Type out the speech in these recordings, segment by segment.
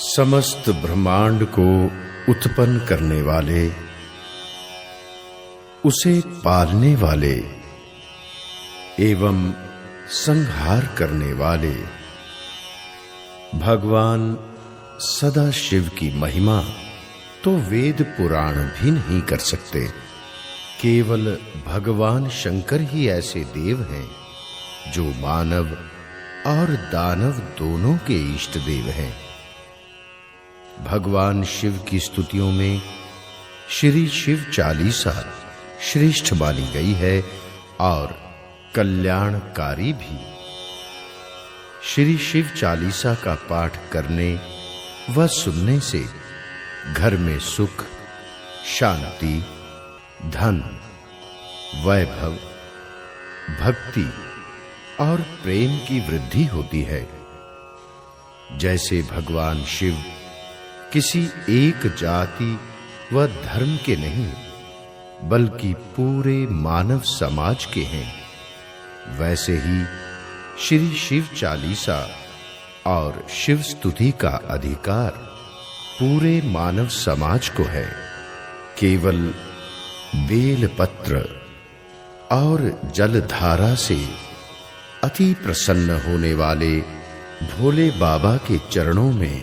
समस्त ब्रह्मांड को उत्पन्न करने वाले, उसे पालने वाले एवं संहार करने वाले भगवान सदाशिव की महिमा तो वेद पुराण भी नहीं कर सकते। केवल भगवान शंकर ही ऐसे देव हैं जो मानव और दानव दोनों के इष्ट देव हैं। भगवान शिव की स्तुतियों में श्री शिव चालीसा श्रेष्ठ मानी गई है और कल्याणकारी भी। श्री शिव चालीसा का पाठ करने व सुनने से घर में सुख, शांति, धन, वैभव, भक्ति और प्रेम की वृद्धि होती है। जैसे भगवान शिव किसी एक जाति व धर्म के नहीं बल्कि पूरे मानव समाज के हैं, वैसे ही श्री शिव चालीसा और शिव स्तुति का अधिकार पूरे मानव समाज को है। केवल बेल पत्र और जलधारा से अति प्रसन्न होने वाले भोले बाबा के चरणों में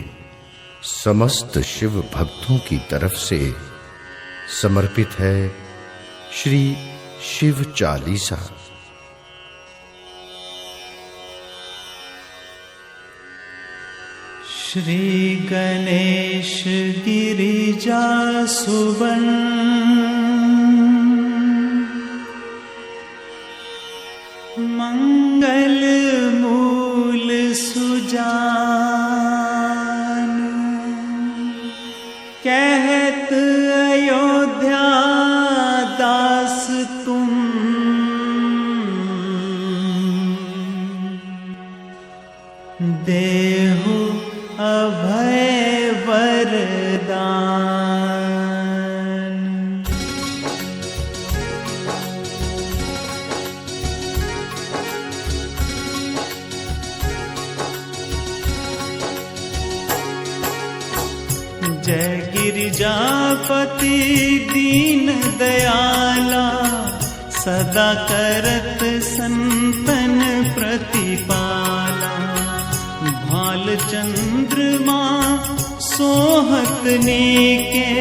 समस्त शिव भक्तों की तरफ से समर्पित है श्री शिव चालीसा। श्री गणेश गिरिजा सुबन मंगल मूल सुजान कहत अयोध्या दास तुम देहु अभय वरदान। जय गिरिजापति दीन दयाला, सदा करत संतन प्रतिपाला। भाल चंद्रमा सोहत नीके,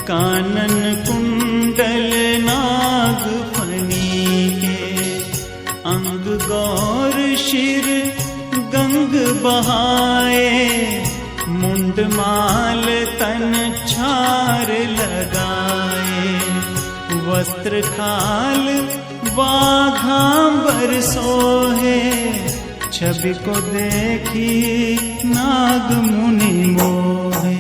कानन कुंडल नाग फनी के। अंग गौर शिर गंग बहाए, मुंड माल तन छार लगाए। वस्त्र खाल बाघांबर सोहे, छवि को देखी नाग मुनि मोहे।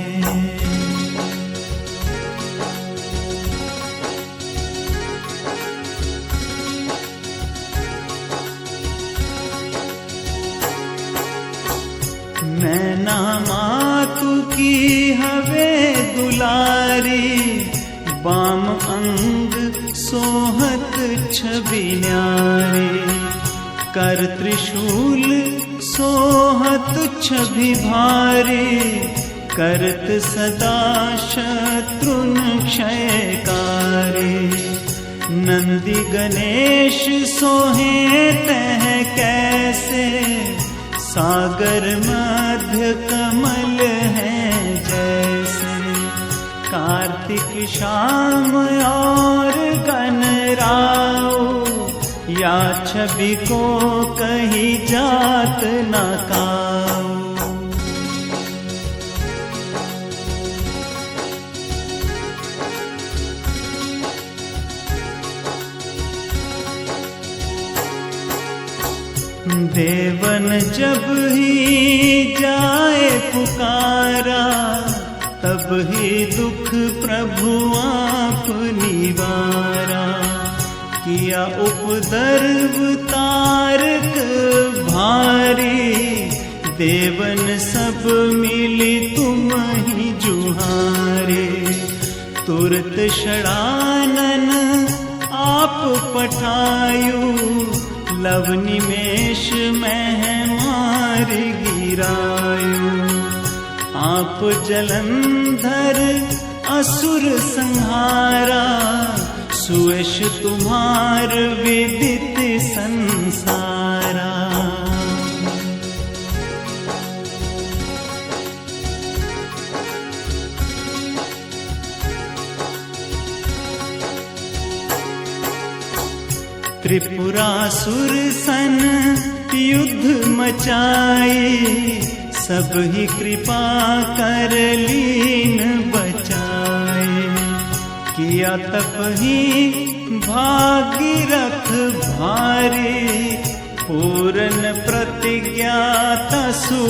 नैना मातु की हवे दुलारी, बाम अंग सोहत छवि न्यारी। कर त्रिशूल सोहत छवि भारी, करत सदा शत्रुन क्षयकारी। नंदी गणेश सोहे तह कैसे, सागर मध्य कमल है जैसे। कार्तिक शाम और गणराओ, या छवि को कहीं जात न काओ। देवन जब ही जाए पुकारा, तब ही दुख प्रभु आप निवारा। किया उपद्रव तारक भारी, देवन सब मिली तुम ही जुहारे। तुरत षडानन आप पठायु, लव निमेष में मार गिरायु। आप जलंधर असुर संहारा, सुयश तुम्हार विदित संसारा। त्रिपुरासुर सन युद्ध मचाए, सब ही कृपा कर लीन बचाए। किया तप ही भागीरथ भारी, पूर्ण प्रतिज्ञा तसु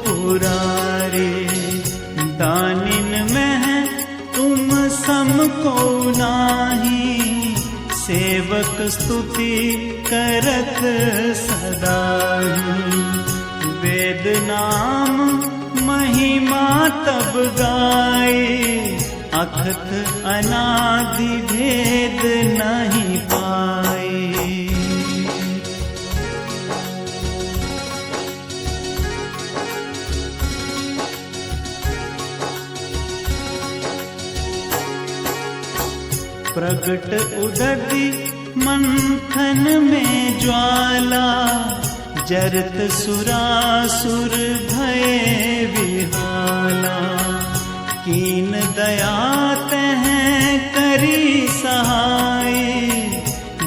पुरारी। दानिन में तुम सम को नाही, सेवक स्तुति करत सदाही। वेद नाम महिमा तब गाए, अखत अनादि भेद नहीं पाए। प्रगट उदधि मंथन में ज्वाला, जरत सुरासुर भय विहाला। कीन दया तह करी सहाय,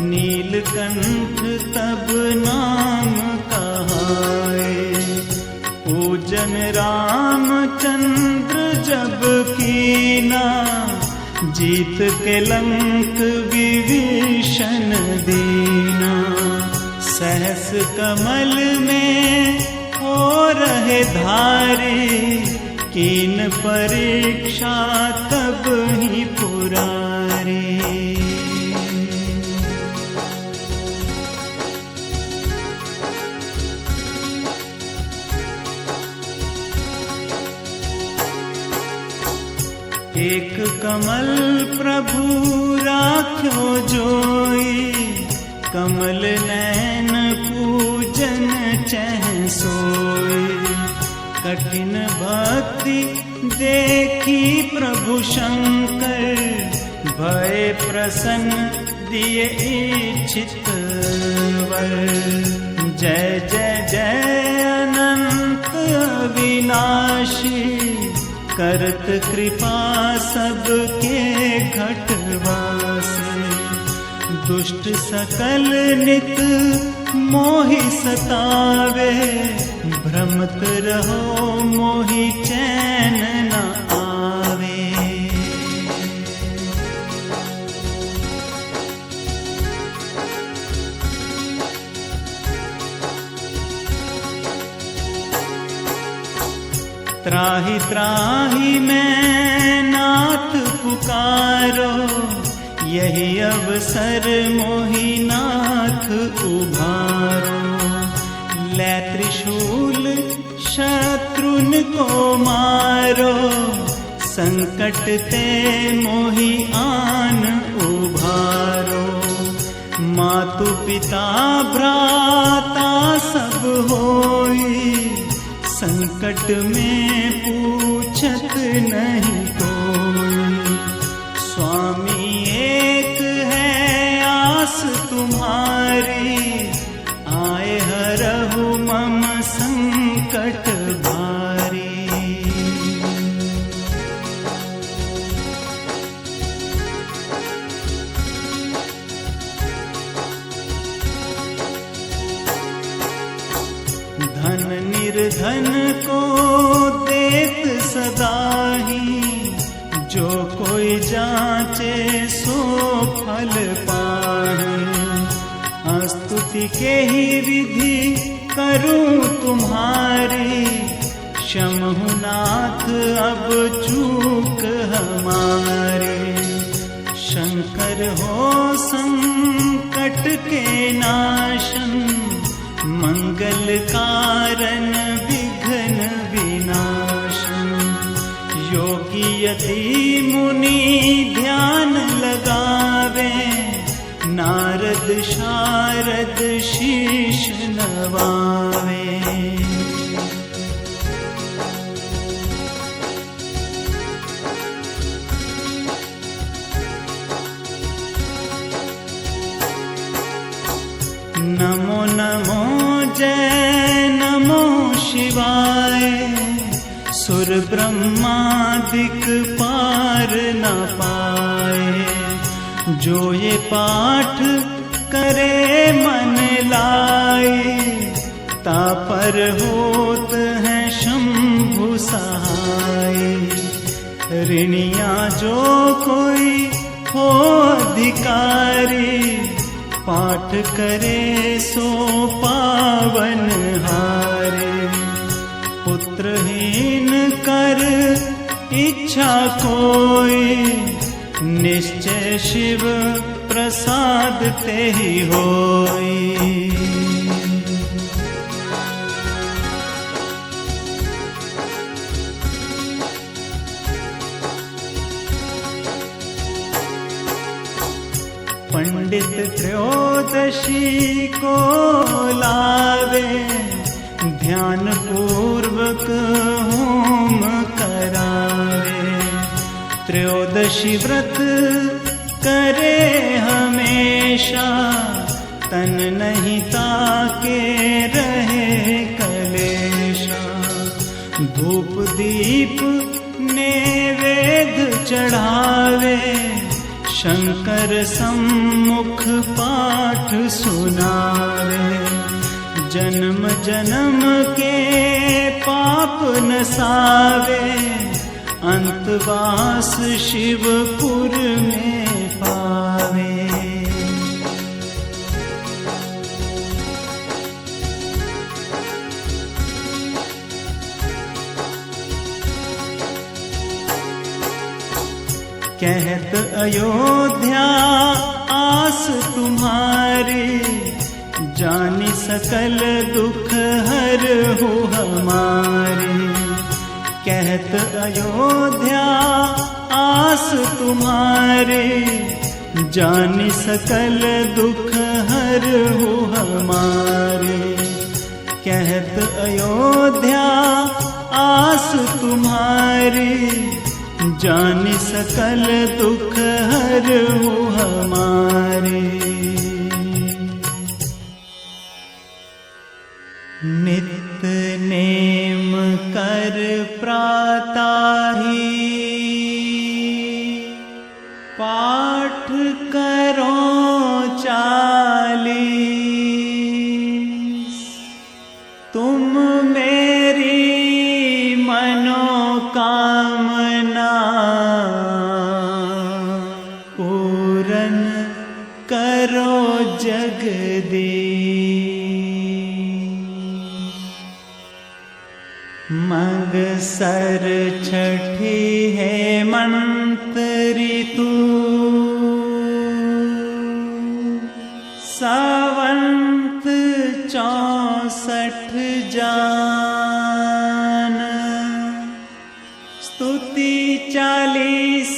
नीलकंठ तब नाम कहाए। पूजन रामचंद्र जब कीना, जीत के लंक विभीषण दीना। सहस कमल में हो रहे धारे, कीन परीक्षा तब ही पुरारी। एक कमल प्रभु राख्यो जोई, कमल नैन पूजन चह सोई। कठिन भक्ति देखी प्रभु शंकर, भय प्रसन्न दिए इच्छित वर। जय जय जय अनंत अविनाशी, करत कृपा सबके घटवासे। दुष्ट सकल नित मोहि सतावे, भ्रमत रहो मोहि चैन न आवे। त्राहि त्राहि मैं नाथ पुकारो, यही अवसर मोहि नाथ उभारो। लै त्रिशूल शत्रुन को मारो, संकट ते मोहि आन उभारो। मातु पिता भ्राता सब होई, संकट में पूछत नहीं कोई। स्वामी एक है आस तुम्हारी, आए हरहु मम संकट भारी। धन निर्धन को देत सदाही, जो कोई जांचे सो फल पाए। स्तुति के ही विधि करूं तुम्हारी, क्षमहु नाथ अब चूक हमारे। शंकर हो संकट के नाशन, मंगल कारण विघ्न विनाशन। योगी यति मुनि ध्यान लगावे, नारद शारद शीश नवावे। शिवाय। सुर ब्रह्मादिक पार न पाए, जो ये पाठ करे मन लाए, तापर होत है शंभु सहाय। ऋणिया जो कोई हो अधिकारी, पाठ करे सो पावन हारे। पुत्रहीन कर इच्छा कोई, निश्चय शिव प्रसाद ते ही होई। पंडित त्रयोदशी को लावे, ध्यान पूर्वक होम करावे। त्रयोदशी व्रत करे हमेशा, तन नहीं ताके रहे कलेशा। धूप दीप नैवेद्य चढ़ावे, शंकर सम्मुख पाठ सुनावे। जन्म जन्म के पाप नसावे, अंतवास शिवपुर में पावे। कहत अयोध्या आस तुम्हारी, जानी सकल दुख हर हो हमारी। कहत अयोध्या आस तुम्हारी, जानी सकल दुख हर हो हमारी। कहत अयोध्या आस तुम्हारी, जानी सकल दुख हर हो हमारे। नित नेम कर प्राताही, पाठ करो 40। तुम मेरी मनोकामना पूरन करो जगदीश। मगसर छठी हेमंत ऋतु, सावंत 64 जान। स्तुति 40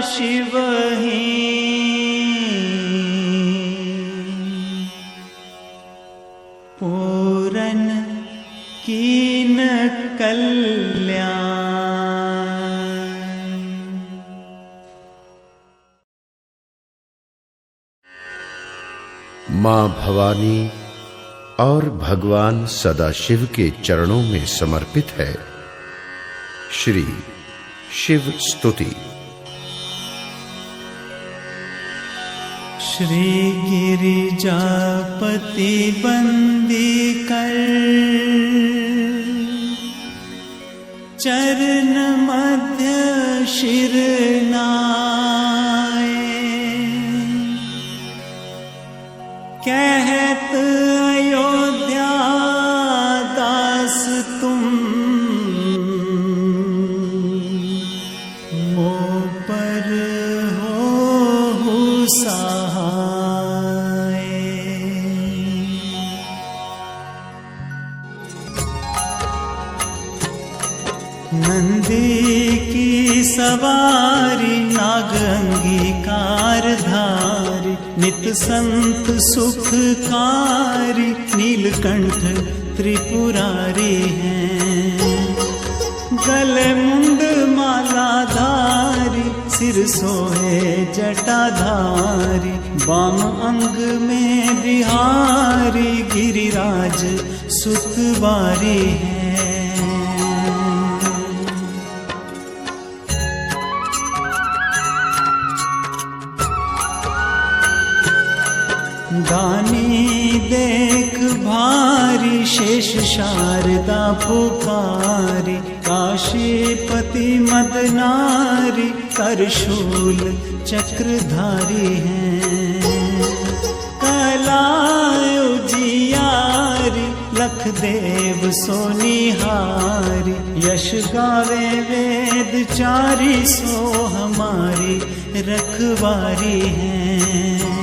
शिव ही, पूरन कीन कल्याण। मां भवानी और भगवान सदाशिव के चरणों में समर्पित है श्री शिव स्तुति। श्री गिरिजापति बंदी कर, चरण मध्य शिर नाए। कहत अयोध्या दास तुम, मो पर हो सहाय। नंदी की सवारी नाग अंगीकार धारी, नित संत सुखकारी, नीलकंठ त्रिपुरारी हैं। गले मुंड मालाधारी, सिर सोहे जटाधारी, वाम अंग में बिहारी, गिरिराज सुतवारी है। दानी देख भारी शेष शारदा पुकारी, काशीपति मदनारी करशूल चक्रधारी हैं। कलाय उजियारी लखदेव सोनिहारी, यश गावे वेद चारी सो हमारी रखवारी हैं।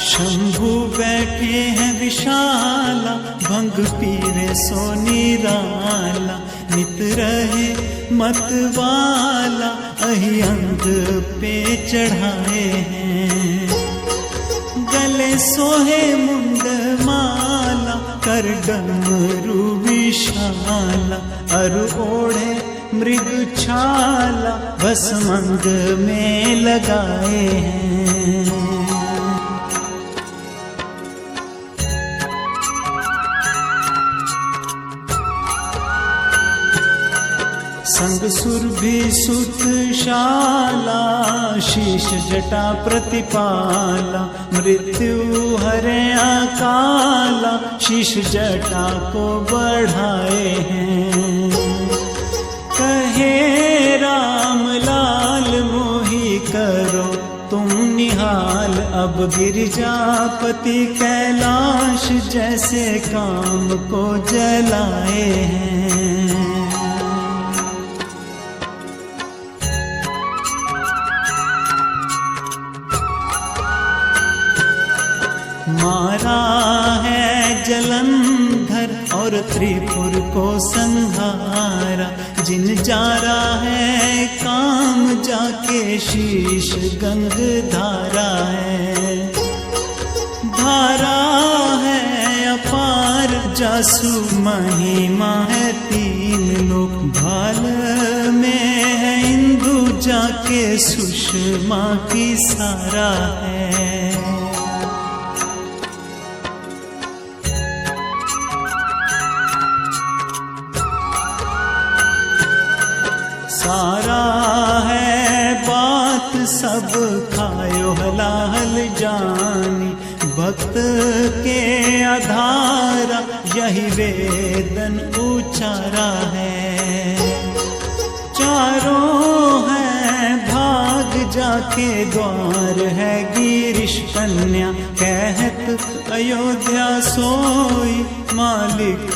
शंभु बैठे हैं विशाला, भंग पीवे सो निराला, नित रहे मतवाला अहियंग पे चढ़ाए हैं। गले सोहे मुंड माला, कर डमरू विशाला, अरु ओढ़े मृग छाला, भस्मंग में लगाए हैं। संग सुर भी सुत शाला, शीश जटा प्रतिपाला, मृत्यु हरे अकाला, शीश जटा को बढ़ाए हैं। कहे राम लाल मोहि करो तुम निहाल, अब गिरिजापति कैलाश जैसे काम को जलाए हैं। मारा है जलंधर और त्रिपुर को संहारा, जिन जारा है काम जाके शीश गंग धारा है। धारा है अपार जासु महिमा है तीन लोक, भाल में है इंदु जाके सुषमा की सारा है। सारा है बात सब खायो हलाहल जानी, भक्त के आधारा यही वेदन उचारा है। चारों है भाग जाके द्वार है गिरीश कन्या, कहत अयोध्या सोई मालिक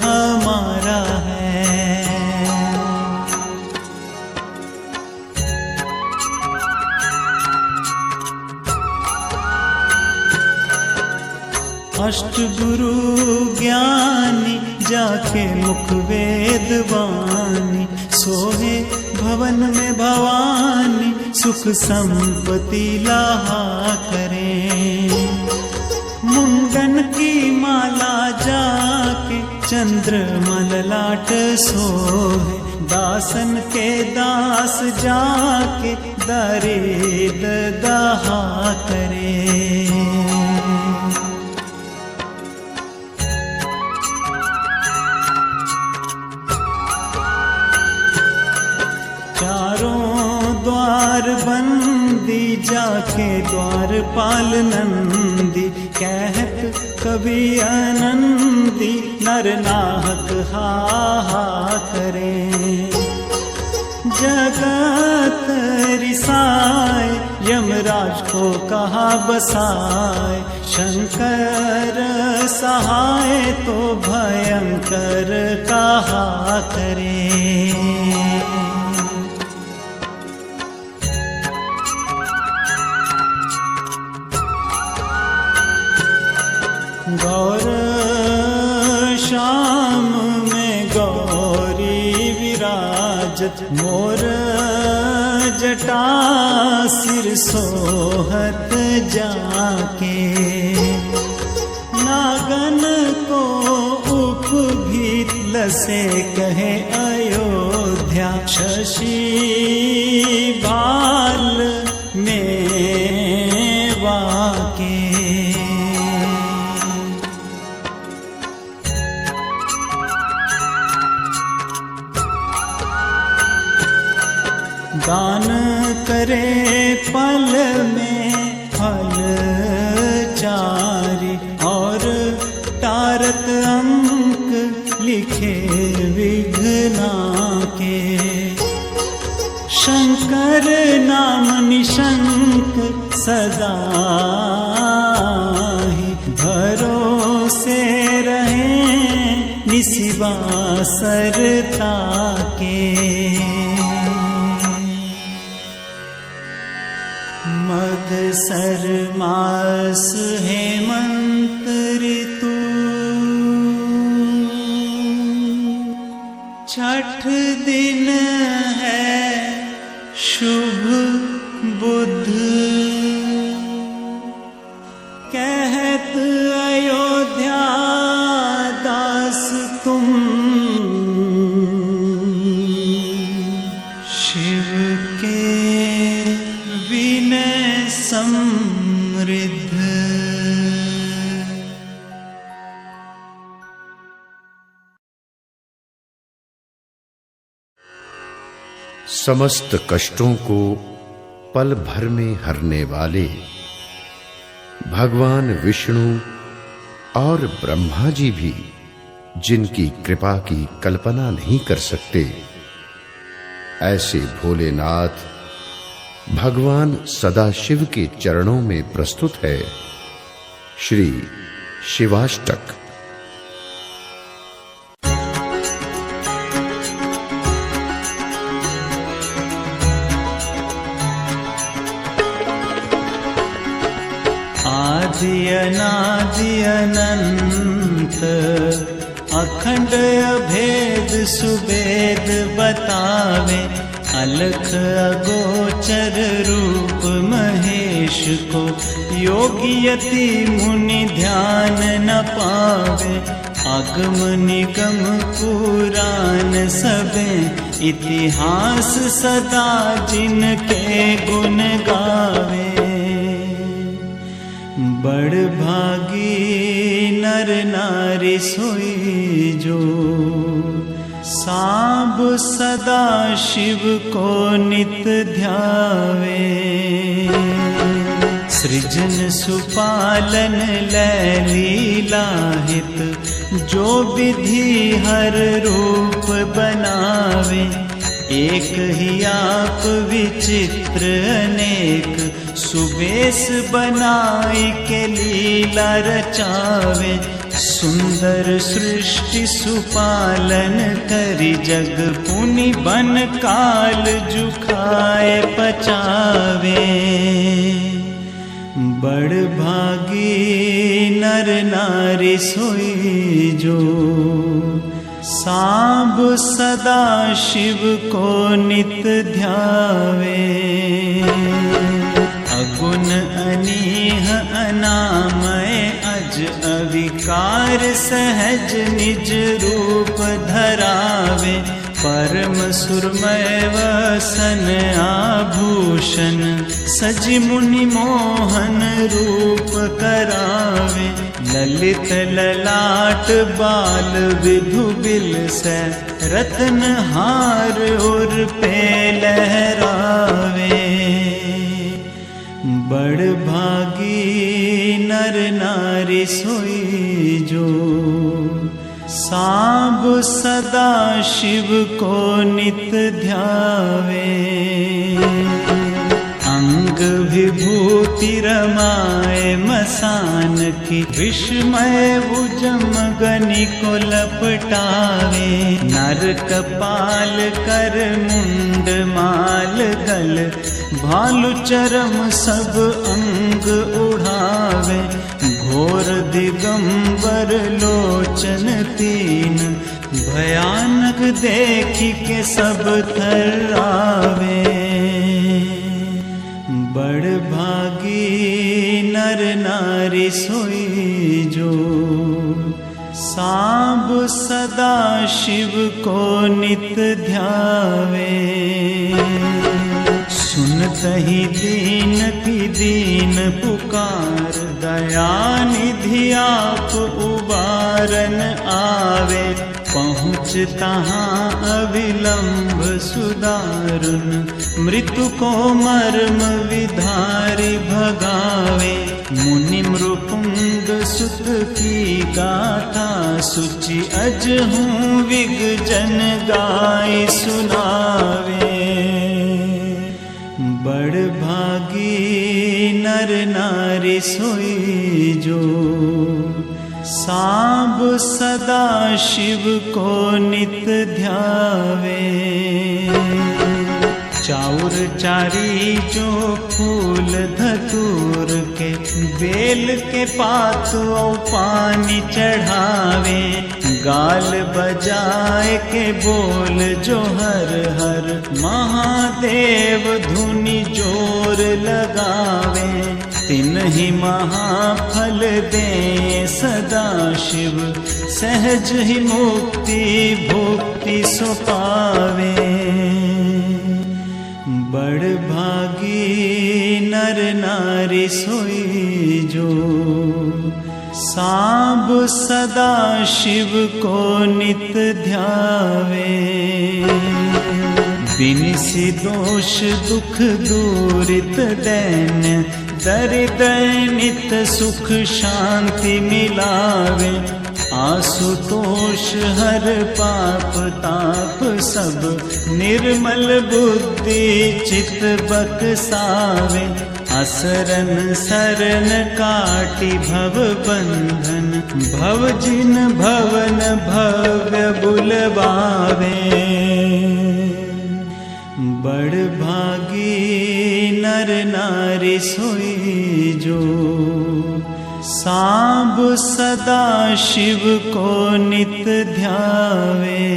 हमारा है। अष्ट गुरु ज्ञानी जाके मुख वेद वाणी, सोहे भवन में भवानी सुख संपत्ति लाहा करें। मुंडन की माला जाके चंद्रमल लाट सोहे, दासन के दास जाके दरेद दहा करें। चारों द्वार बंदी जाके द्वारपाल नंदी, कहत कवि आनंदी नर नाहक हा हा करें। जगत रिसाए यमराज को कहा बसाए, शंकर सहाय तो भयंकर कहा करें। गौर शाम में गौरी विराजत, मोर जटा सिर सोहत जाके। नागन को उपभीत लसे कहे अयोध्या, अयोध्या शशि बाल मेवा के। दान करे पल में फल चारि, और तारत अंक लिखे विघ्ना के। शंकर नाम निशंक सदा ही, भरोसे रहे निशिवासरता के। मगसर मास हेमंत ऋतु, छठ दिन है शुभ बुध। कहत अयोध्या दास तुम, शिव के विनय समृद्ध। समस्त कष्टों को पल भर में हरने वाले भगवान विष्णु और ब्रह्मा जी भी जिनकी कृपा की कल्पना नहीं कर सकते, ऐसे भोलेनाथ भगवान सदाशिव के चरणों में प्रस्तुत है श्री शिवाष्टक। आदि अनादि अनंत अखंड अभेद सुवेद बतावे। अलख अगोचर रूप महेश को, योगी यति मुनि ध्यान न पावे। आगम निगम पुराण सबे, इतिहास सदा जिनके गुण गावे। बड़ भागी नर नारी सोई जो, साब सदा शिव को नित ध्यावे। सृजन सुपालन लीला हित, जो विधि हर रूप बनावे। एक ही आप विचित्र अनेक, सुबेश बनाई के लीला रचावे। सुंदर सृष्टि सुपालन करी, जग पुनि बन काल जुखाए पचावे। बड़ भागी नर नारी सोई जो, सांब सदा शिव को नित ध्यावे। अगुण अनीह अनामय अज अविकार, सहज निज रूप धरावे। परम सुरमय वसन आभूषण, सजि मुनि मोहन रूप करावे। ललित ललाट बाल विधु बिल से, रत्न हार उर पे लहरावे। बड़ भागी नर नारी सोई जो, सांब सदा शिव को नित ध्यावे। अंग विभूति रमाए मसान की, विस्मय भुजम गनि को लपटावे। नर कपाल कर मुंड माल गल, भालु चरम सब अंग उड़ावे। घोर दिगंबर लोचन तीन, भयानक देखी के सब थर्रावे। बड़ भागी नर नारी सोई जो, सांब सदा शिव को नित ध्यावे, सुनतहि दीन की दीन पुकार, दया निधि आप उबारन आवे, पहुँच तहाँ अविलंब सुदारुन, मृत्यु को मर्म विधारी भगावे, मुनि मृपुंग सुत की गाथा, सुचि अजहूँ विगजन गाय सुनावे, बड़ भागी नर नारी सोई जो, सांब सदा शिव को नित ध्यावे, चाउर चारी जो फूल धतूर के, बेल के पात और पानी चढ़ावे, गाल बजाए के बोल जो हर हर, महादेव धुनि जोर लगावे, तिन्हि महाफल दे सदा शिव, सहज ही मुक्ति भुक्ति सो पावे, बड़ भागी नर नारी सोई जो, सांब सदा शिव को नित ध्यावे, बिनिसि दोष दुख दूरित दैन्य, दरिद्र नित सुख शांति मिलावे, आशुतोष हर पाप ताप सब, निर्मल बुद्धि चित बकसावे, असरन सरन काटी भव बंधन, भव जिन भवन भव्य बुलवावे, बड़ भागी नर नारी सोई जो, सांब सदा शिव को नित ध्यावे,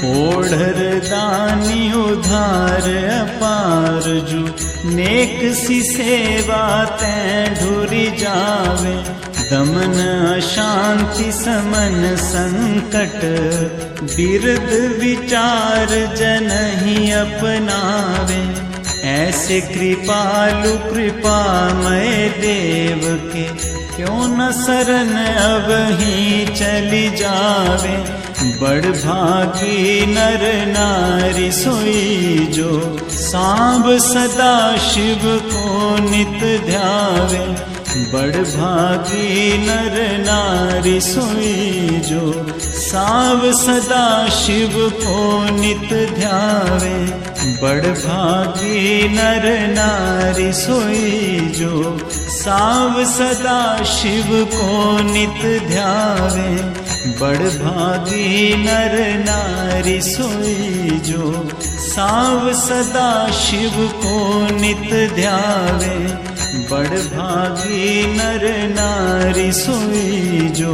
ओढ़र दानी उधार अपार जो, नेक सी सेवा तैं ढुरी जावे, दमन अशांति समन संकट, बिरद विचार जन ही अपनावे, ऐसे कृपालु कृपामय देव के, क्यों न शरण अब ही चली जावे, बड़ भागी नर नारी सोई जो, सांब सदा शिव को नित ध्यावे, बड़ भागी नर नारी सोई जो, सांब सदा शिव को नित ध्यावे, बड़ भागी नर नारी सोई जो, सांब सदा शिव को नित ध्यावे, बड़ भागी नर नारी सोई जो, सांब सदा शिव को नित ध्यावे, बड़ भागी नर नारी सोई जो,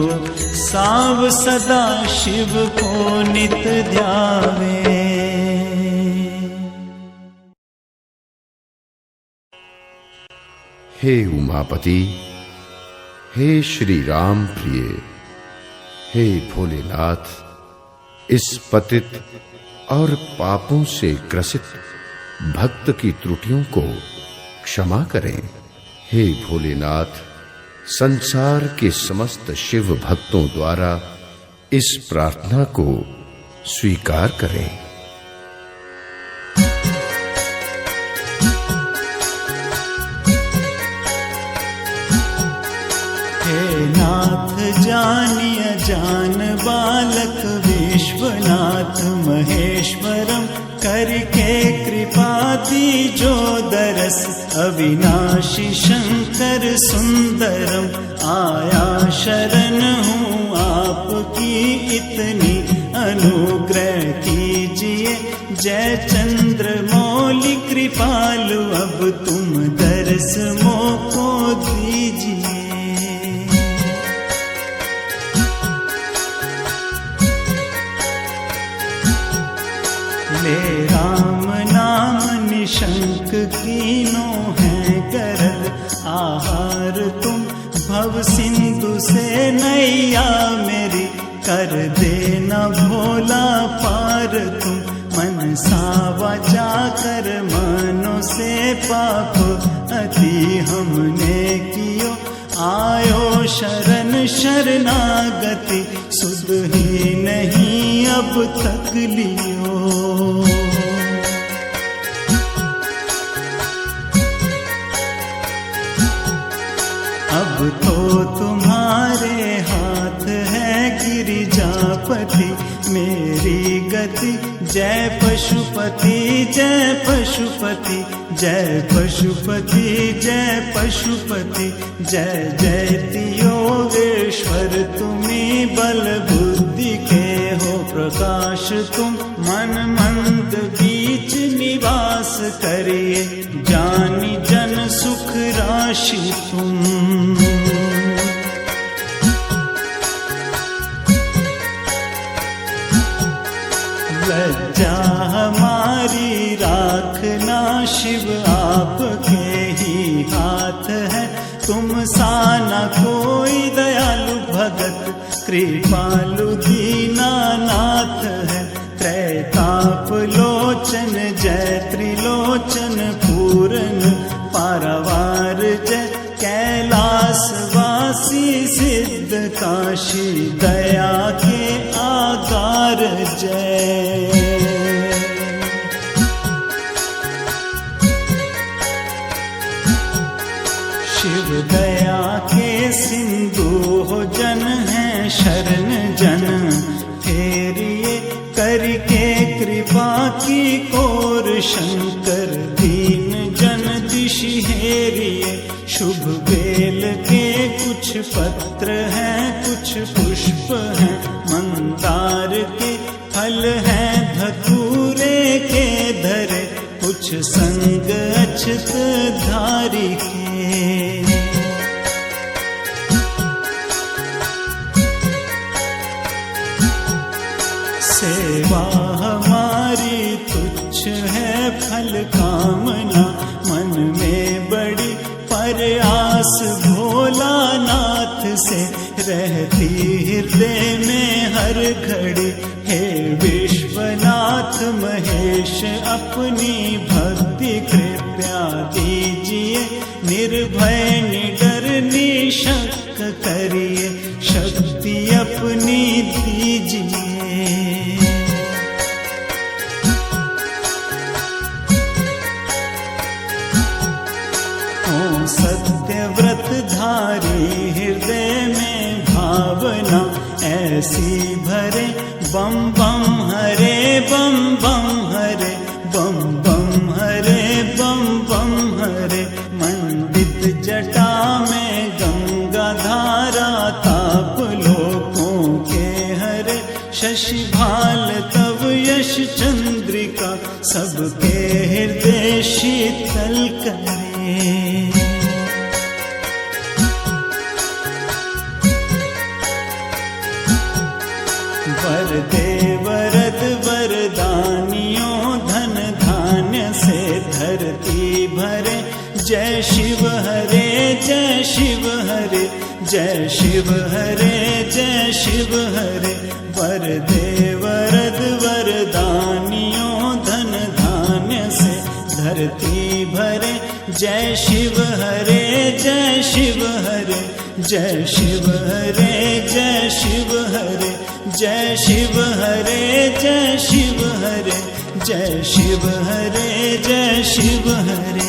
सांब सदा शिव को नित ध्यावे। हे उमापति, हे श्री राम प्रिय, हे भोलेनाथ, इस पतित और पापों से ग्रसित भक्त की त्रुटियों को क्षमा करें। हे भोलेनाथ, संसार के समस्त शिव भक्तों द्वारा इस प्रार्थना को स्वीकार करें। हे नाथ जानिय जान बालक विश्वनाथ महेश्वरम, करके कृपा दीजो दरस, अविनाशी शंकर सुंदरम, आया शरण हूँ आपकी इतनी, अनुग्रह कीजिए जय चंद्र मौली कृपालु, अब तुम दरस मोको दीजिए। ले राम नाम निशंक कीनो है गरल, आहार तुम भव सिंधु से नैया मैया मेरी कर देना भोला पार तुम। मन सा वाचा कर मनो से पाप अति हमने कियो। आयो शरण शरणागति सुध ही नहीं अब तक लियो। अब तो तुम्हारे हाथ है गिरिजापति मेरी गति। जय पशुपति जय पशुपति जय पशुपति जय पशुपति। जय जयति योगेश्वर तुम्ही बल बुद्धि के हो प्रकाश तुम। मन मंद बीच निवास करिए जानी जन सुख राशि तुम। लज्जा हमारी राखना शिव आपके ही हाथ है। तुम सा न कोई दयालु भगत कृपालु दीनानाथ है। त्रैताप लोचन जय त्रिलोचन पूरन पारावार जय। कैलास वासी सिद्ध काशी दया के आकार जय। शिव दया के सिंधु हो जन है शरण जन फेरिए। करके कृपा की कोर शंकर दीन जन दिशि हेरिए। शुभ बेल के कुछ पत्र हैं कुछ पुष्प हैं मंदार के। फल हैं धतूरे के धरे कुछ संग अक्षत धारी के। सेवा हमारी तुच्छ है फल कामना मन में बड़ी। प्रयास भोलानाथ से रहती हृदय में हर घड़ी। हे विश्वनाथ महेश अपनी भक्ति कृपया दीजिए। निर्भय निडर निशक करिए शक्ति अपनी दीजिए। सत्य व्रत धारी हृदय में भावना ऐसी भरे। बम बम हरे बम बम हरे बम बम हरे बम बम हरे। मंडित जटा में गंगा धारा ताप लोकों के हरे। शशि भाल तव यश चंद्रिका सबके हृदय शीतल करे। वर दे वरद वरदानियों धन धान्य से धरती भरे। जय शिव हरे जय शिव हरे जय शिव हरे जय शिव हरे। वर दे वरद वरदानियों धन धान्य से धरती भरे। जय शिव हरे जय शिव हरे जय शिव हरे जय शिव हरे। जय शिव हरे जय शिव हरे जय शिव हरे जय शिव हरे।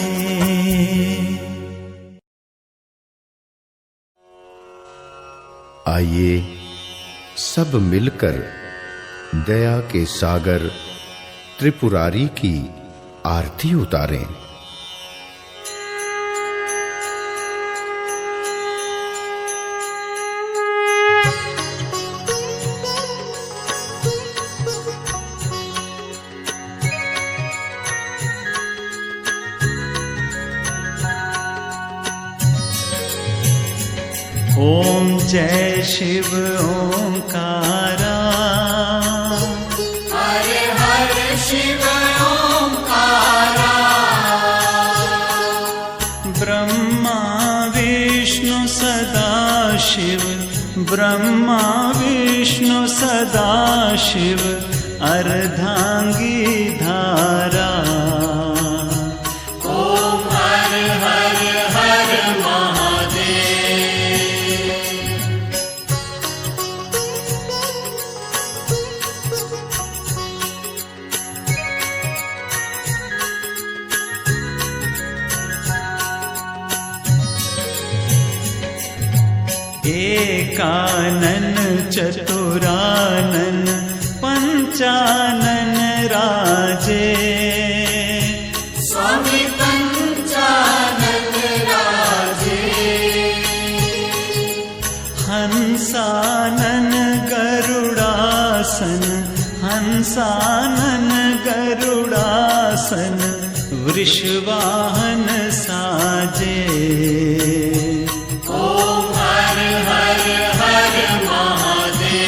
आइए सब मिलकर दया के सागर त्रिपुरारी की आरती उतारें। ओम जय शिव ओंकारा। हरे हरे शिव ओंकारा। ब्रह्मा विष्णु सदा शिव ब्रह्मा विष्णु सदा शिव अर्धांगी धारा। ओम हर हर हर महादेव। एकानन चतुरानन पंचानन राजे। स्वामी पंचानन राजे। हंसानन गरुड़ासन हंसानन गरुड़ासन वृषवाहन साजे। ओम हर हर हर महादेव।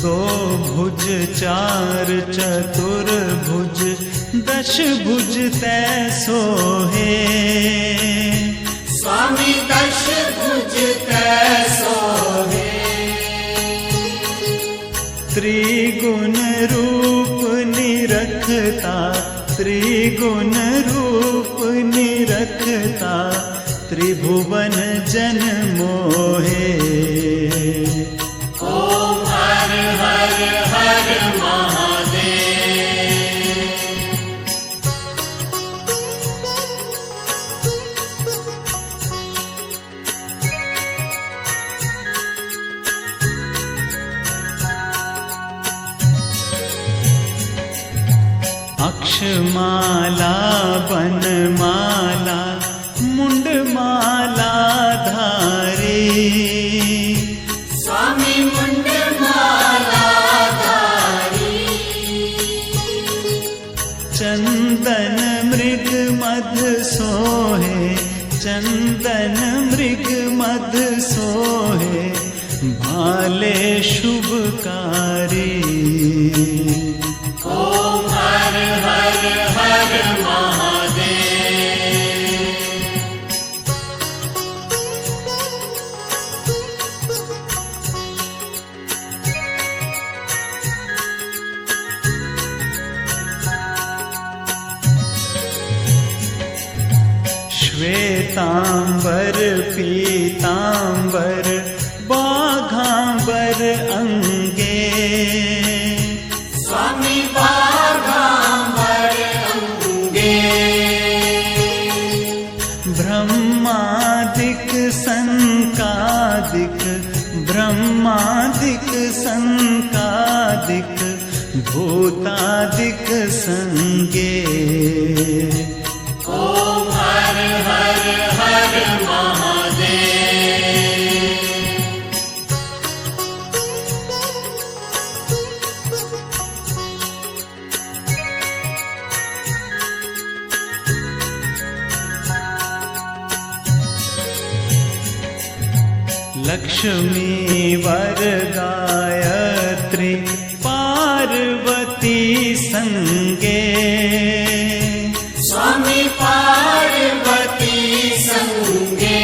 दो भुज चार चतुर्भुज दश भुज तैसो है। स्वामी दश भुज तैसो है। त्रिगुण रूप निरखता त्रिगुण रूप निरखता त्रिभुवन जन मोहे। ओम हर हर हर महादेव। अक्षमाला बनमाला मुंडमाला धारे। स्वामी मुंडमाला धारी। चंदन मृग मध सोहे चंदन मृग मध सोहे भाले शुभकारी। ओम हर हर हर महादेव। श्वेतांबर पीतांबर बाघांबर अंगे। स्वामी बाघांबर अंगे। ब्रह्मादिक संकादिक ब्रह्मादिक संकादिक भूतादिक संगे। ओम हर हर हर महादेव। लक्ष्मी वर गायत्री पार्वती संगे। स्वामी पार्वती संगे।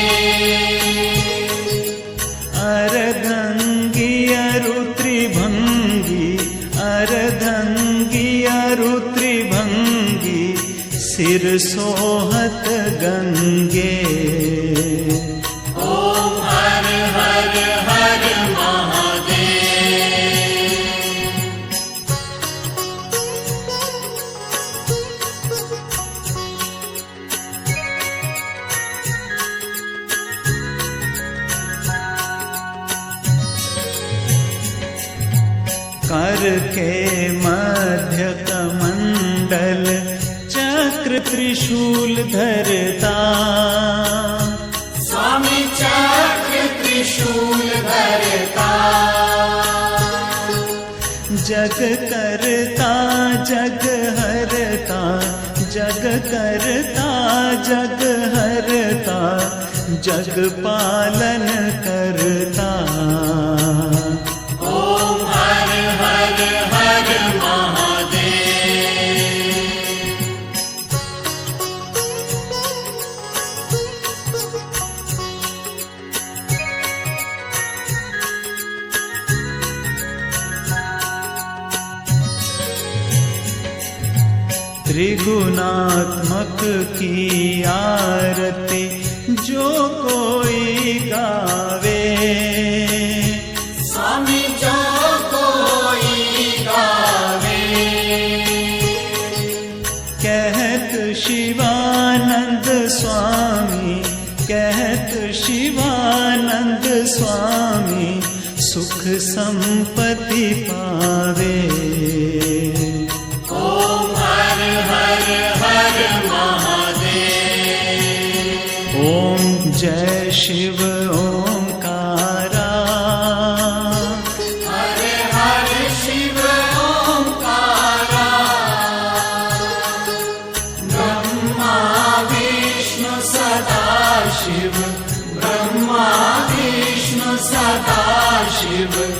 अर्धंगी अरुत्रिभंगी अर्धंगी अरुत्रिभंगी सिर सोहत गंगे। ओम हर हर हर महादेव। कर के मध्य कमंडल चक्र त्रिशूल धरता। स्वामी चक्र त्रिशूल धरता। जग करता जग हरता जग करता जग हरता जग पालन करता। त्रिगुणात्मक की आरती जो कोई गावे, स्वामी जो कोई गावे। कहत शिवानंद स्वामी, कहत शिवानंद स्वामी, सुख संपत्ति पावे। ओम हर हर हर महादेव। ओम जय शिव ओंकारा, हर हर शिव ओंकारा। ब्रह्मा विष्णु सदा शिव, ब्रह्मा विष्णु सदा शिव।